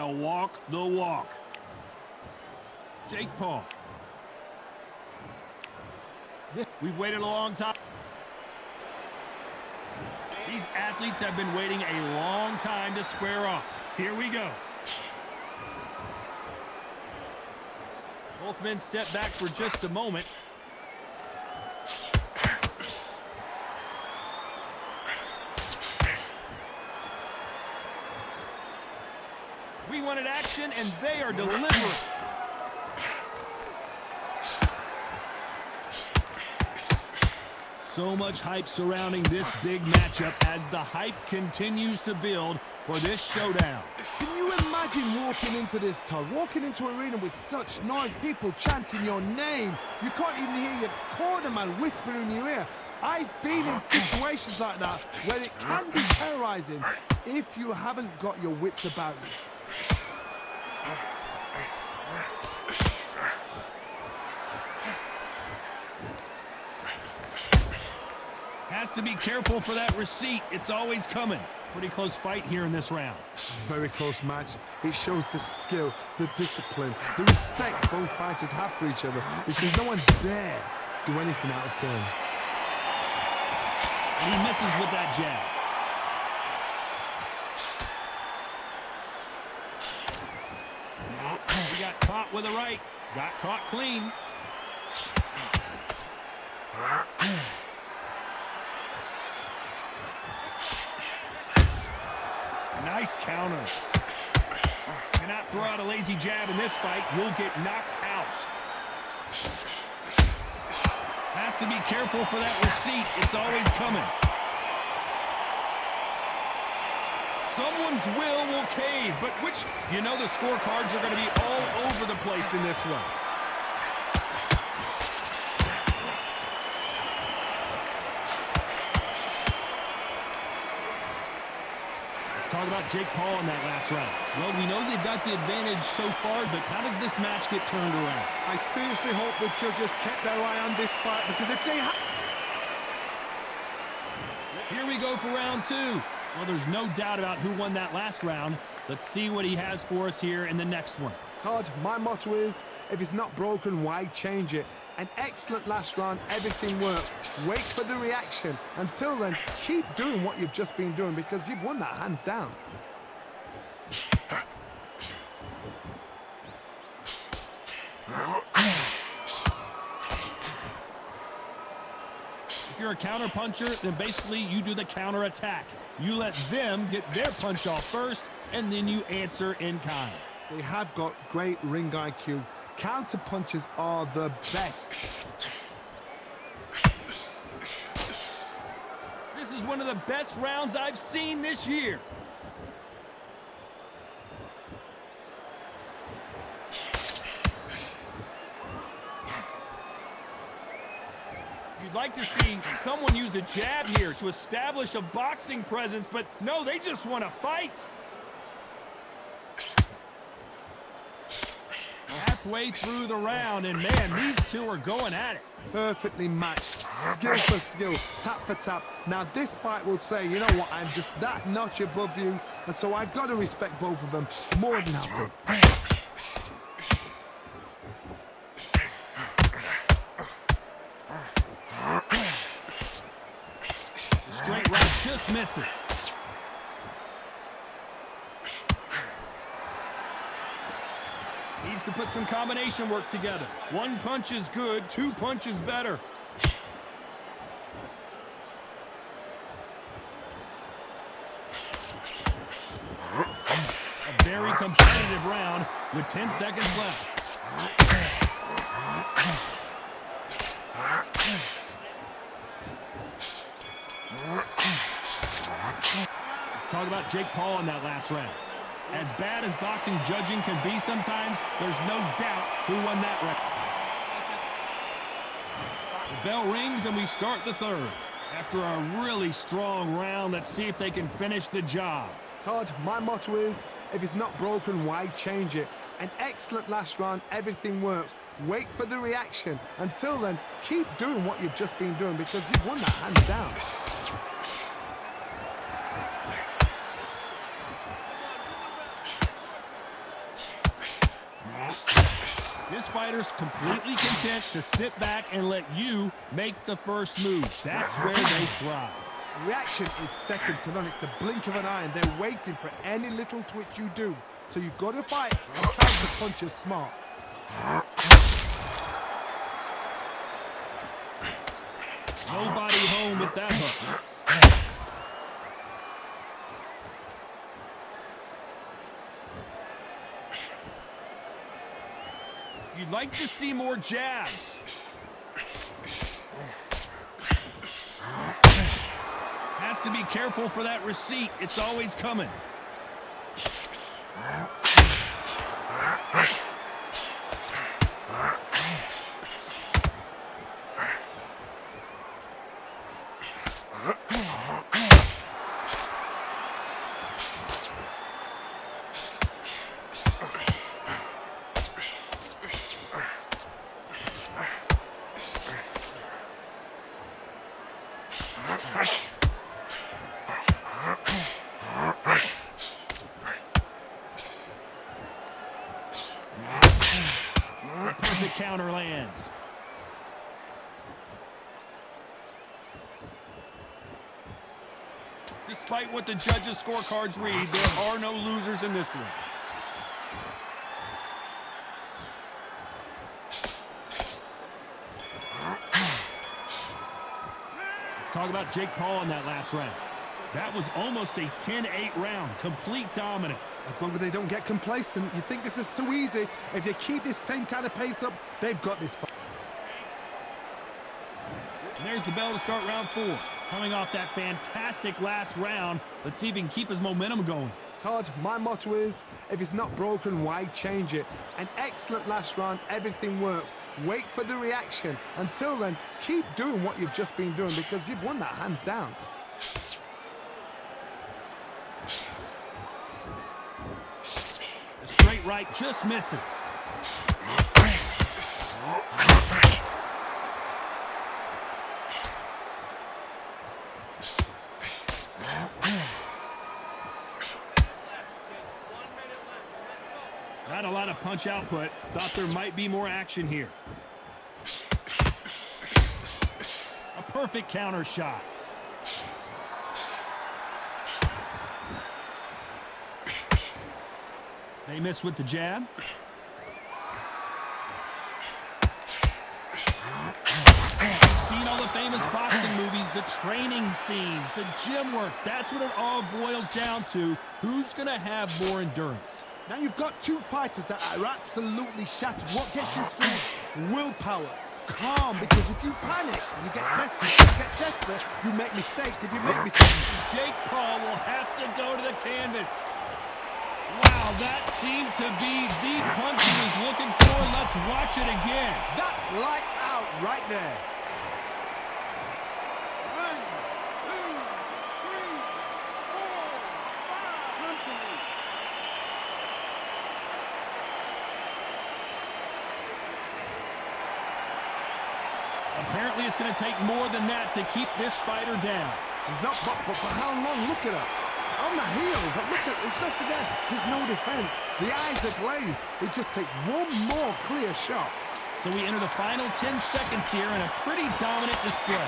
to walk the walk. Jake Paul. We've waited a long time. These athletes have been waiting a long time to square off. Here we go. Both men step back for just a moment. We wanted action, and they are delivering. So much hype surrounding this big matchup as the hype continues to build for this showdown. Can you imagine walking into this, Todd? Walking into an arena with such noise, people chanting your name. You can't even hear your corner man whispering in your ear. I've been in situations like that where it can be terrorizing if you haven't got your wits about you. Has to be careful for that receipt. It's always coming. Pretty close fight here in this round. Very close match. It shows the skill, the discipline, the respect both fighters have for each other because no one dare do anything out of turn. And he misses with that jab. He got caught with a right. Got caught clean. Nice counter. Cannot throw out a lazy jab in this fight. You'll get knocked out. Has to be careful for that receipt. It's always coming. Someone's will cave, but which, you know, the scorecards are going to be all over the place in this one. Talk about Jake Paul in that last round. Well, we know they've got the advantage so far, but how does this match get turned around? I seriously hope the judges kept their eye on this fight because if they had... Here we go for round two. Well, there's no doubt about who won that last round. Let's see what he has for us here in the next one. Todd, my motto is, if it's not broken, why change it? An excellent last round, everything worked. Wait for the reaction. Until then, keep doing what you've just been doing because you've won that hands down. If you're a counter puncher, then basically you do the counter attack. You let them get their punch off first, and then you answer in kind. They have got great ring IQ. Counter punches are the best. This is one of the best rounds I've seen this year. You'd like to see someone use a jab here to establish a boxing presence, but no, they just want to fight. Halfway through the round, and man, these two are going at it. Perfectly matched, skill for skill, tap for tap. Now this fight will say, you know what, I'm just that notch above you, and so I've got to respect both of them more than that. The straight right just misses. Needs to put some combination work together. One punch is good, two punches better. A very competitive round with 10 seconds left. Let's talk about Jake Paul in that last round. As bad as boxing judging can be sometimes, there's no doubt who won that round. The bell rings and we start the third. After a really strong round, let's see if they can finish the job. Todd, my motto is, if it's not broken, why change it? An excellent last round, everything works. Wait for the reaction. Until then, keep doing what you've just been doing because you've won that hands down. This fighter's completely content to sit back and let you make the first move. That's where they thrive. Reaction is second to none. It's the blink of an eye, and they're waiting for any little twitch you do. So you've got to fight and counter punches smart. Nobody home with that hook. You'd like to see more jabs. Has to be careful for that receipt. It's always coming. Perfect counter lands. Despite what the judges' scorecards read, there are no losers in this one. Let's talk about Jake Paul in that last round. That was almost a 10-8 round. Complete dominance. As long as they don't get complacent, you think this is too easy. If they keep this same kind of pace up, they've got this fight. And there's the bell to start round 4. Coming off that fantastic last round, let's see if he can keep his momentum going. Todd, my motto is, if it's not broken, why change it? An excellent last round, everything works. Wait for the reaction. Until then, keep doing what you've just been doing because you've won that hands down. The straight right just misses. Not a lot of punch output. Thought there might be more action here. A perfect counter shot. They miss with the jab. Seen all the famous boxing movies, the training scenes, the gym work. That's what it all boils down to. Who's going to have more endurance? Now you've got two fighters that are absolutely shattered. What gets you through? Willpower. Calm, because if you panic, you get desperate. If you get desperate, you make mistakes. If you make mistakes... Jake Paul will have to go to the canvas. Wow, that seemed to be the punch he was looking for. Let's watch it again. That's lights out right there. 1, 2, 3, 4, 5. Apparently, it's going to take more than that to keep this fighter down. He's up, but for how long? Look at her. On the heels. Look at, there's nothing there. There's no defense. The eyes are glazed. It just takes one more clear shot. So we enter the final 10 seconds here in a pretty dominant display.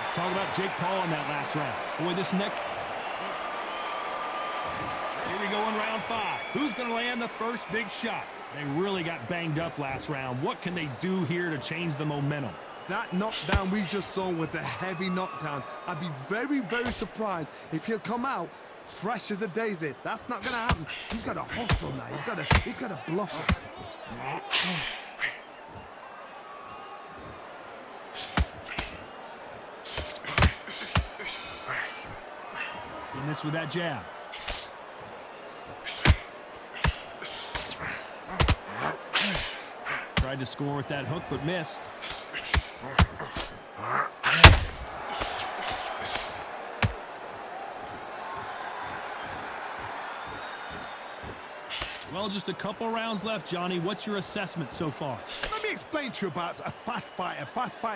Let's talk about Jake Paul in that last round. Boy, this next... Here we go in round 5. Who's going to land the first big shot? They really got banged up last round. What can they do here to change the momentum? That knockdown we just saw was a heavy knockdown. I'd be very, very surprised if he'll come out fresh as a daisy. That's not going to happen. He's got to hustle now. He's got to bluff it. And this with that jab. Tried to score with that hook, but missed. Well, just a couple rounds left, Johnny. What's your assessment so far? Let me explain to you about a fast fighter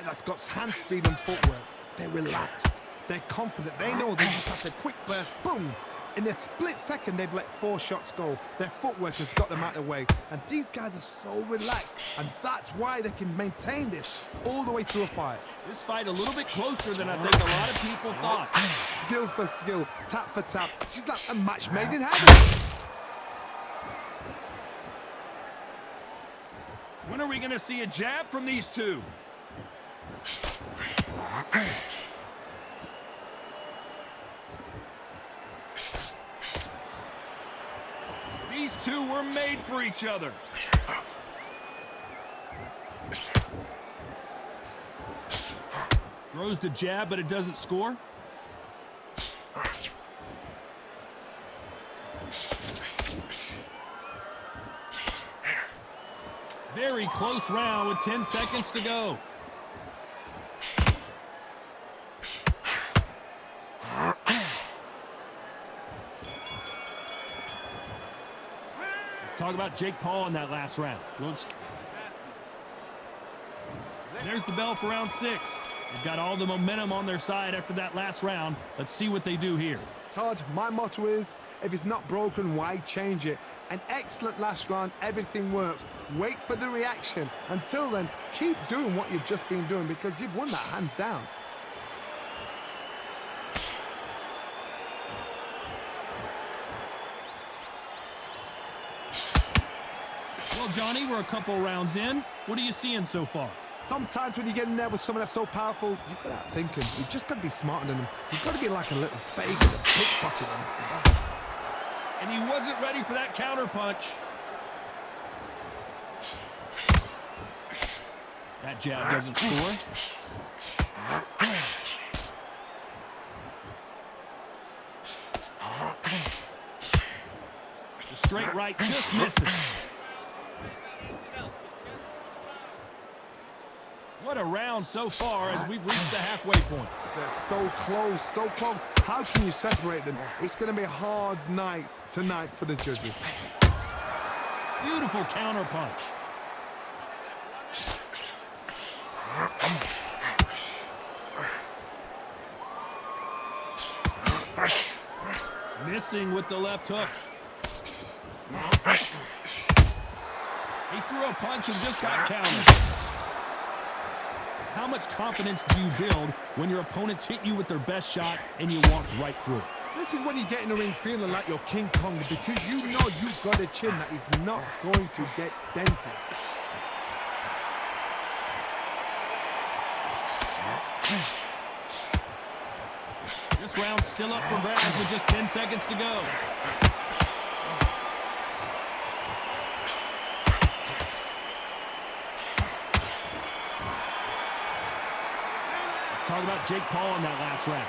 that's got hand speed and footwork. They're relaxed. They're confident. They know they just have to quick burst, boom. In a split second, they've let 4 shots go. Their footwork has got them out of the way. And these guys are so relaxed. And that's why they can maintain this all the way through a fight. This fight a little bit closer than I think a lot of people thought. Skill for skill, tap for tap. She's like a match made in heaven. When are we going to see a jab from these two? These two were made for each other. Throws the jab, but it doesn't score. Very close round with 10 seconds to go. Let's talk about Jake Paul in that last round. There's the bell for round 6. They've got all the momentum on their side after that last round. Let's see what they do here. Todd, my motto is, if it's not broken, why change it? An excellent last round, everything works. Wait for the reaction. Until then, keep doing what you've just been doing because you've won that hands down. Well, Johnny, we're a couple rounds in. What are you seeing so far? Sometimes when you get in there with someone that's so powerful, you've got to outthink him. You've just got to be smarter than him. You've got to be like a little fake and a pickpocket him. And he wasn't ready for that counter punch. That jab doesn't score. The straight right just misses. What a round so far as we've reached the halfway point. They're so close, so close. How can you separate them? It's going to be a hard night tonight for the judges. Beautiful counter punch. Missing with the left hook. He threw a punch and just got countered. How much confidence do you build when your opponents hit you with their best shot and you walk right through it? This is when you get in the ring feeling like you're King Kong because you know you've got a chin that is not going to get dented. This round's still up for grabs with just 10 seconds to go. Talk about Jake Paul in that last round.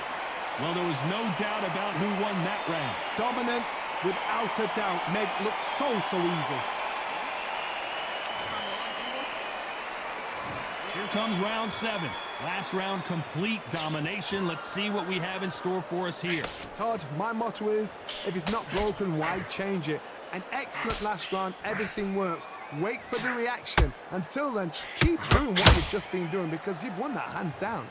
Well, there was no doubt about who won that round. Dominance, without a doubt, made it look so easy. Here comes round 7. Last round, complete domination. Let's see what we have in store for us here. Todd, my motto is, if it's not broken, why change it? An excellent last round, everything works. Wait for the reaction. Until then, keep doing what you've just been doing because you've won that hands down.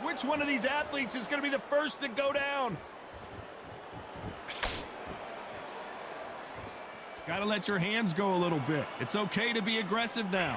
Which one of these athletes is going to be the first to go down? Got to let your hands go a little bit. It's okay to be aggressive now.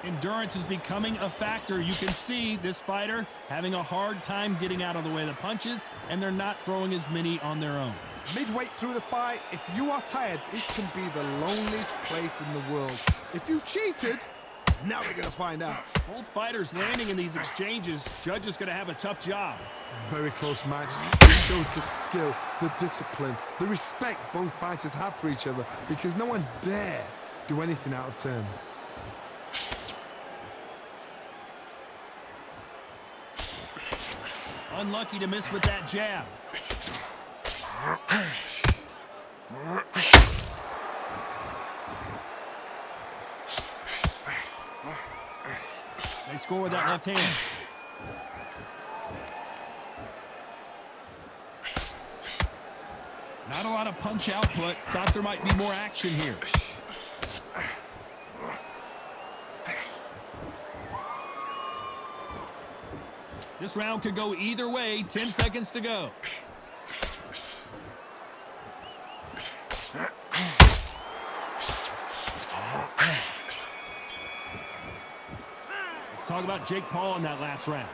Endurance is becoming a factor. You can see this fighter having a hard time getting out of the way of the punches, and they're not throwing as many on their own. Midway through the fight, if you are tired, this can be the loneliest place in the world. If you've cheated, now we're going to find out. Both fighters landing in these exchanges. Judge is going to have a tough job. Very close match. It shows the skill, the discipline, the respect both fighters have for each other because no one dare do anything out of turn. Unlucky to miss with that jab. They score with that left hand. Not a lot of punch output. Thought there might be more action here. This round could go either way. 10 seconds to go. Let's talk about Jake Paul in that last round.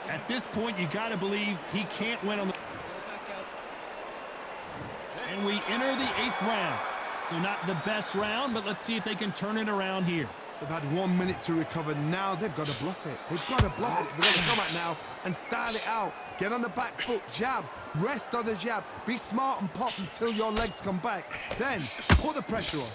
At this point, you got to believe he can't win on the... And we enter the 8th round. So not the best round, but let's see if they can turn it around here. They've had 1 minute to recover. Now they've got to bluff it. They've got to bluff it. They've got to come out now and style it out. Get on the back foot, jab, rest on the jab. Be smart and pop until your legs come back. Then put the pressure on.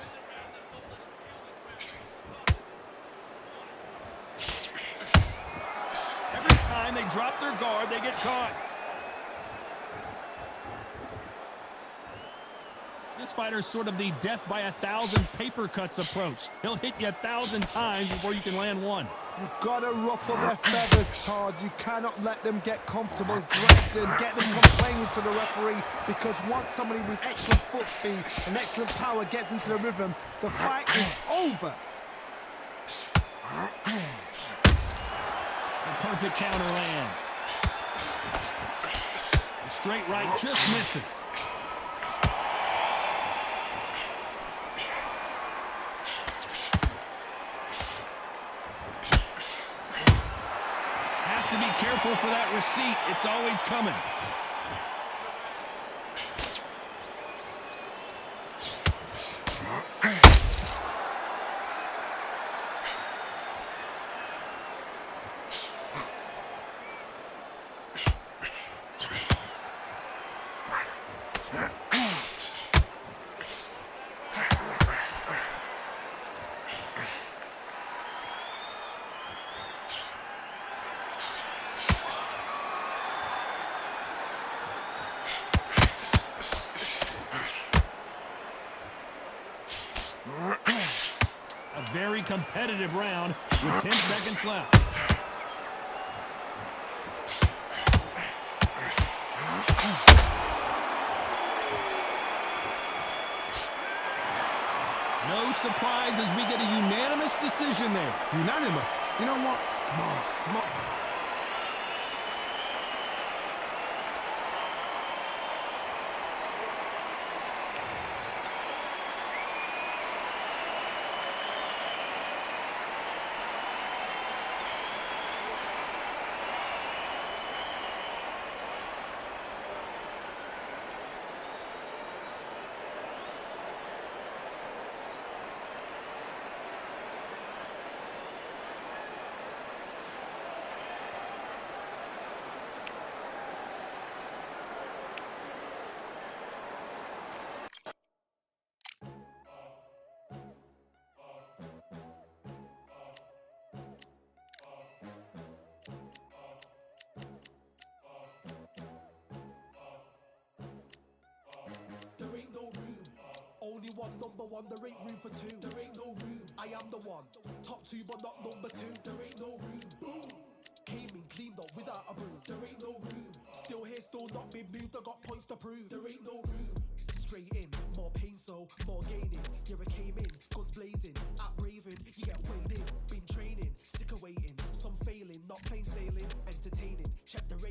Every time they drop their guard, they get caught. This fighter's sort of the death by 1,000 paper cuts approach. He'll hit you 1,000 times before you can land one. You've got to ruffle their feathers, Todd. You cannot let them get comfortable, get them complaining to the referee, because once somebody with excellent foot speed and excellent power gets into the rhythm, the fight is over. The perfect counter lands. The straight right just misses. To be careful for that receipt. It's always coming. A very competitive round with 10 seconds left. No surprise as we get a unanimous decision there. Unanimous? You know what? Smart. Only one, number one, there ain't room for two. There ain't no room, I am the one. Top two, but not number two. There ain't no room. Boom. Came in, cleaned up without a broom. There ain't no room. Still here, still not been moved. I got points to prove. There ain't no room. Straight in, more pain, so more gaining. Yeah, I came in, guns blazing, at raving. You get weighed in, been training, sick of waiting. Some failing, not plain sailing.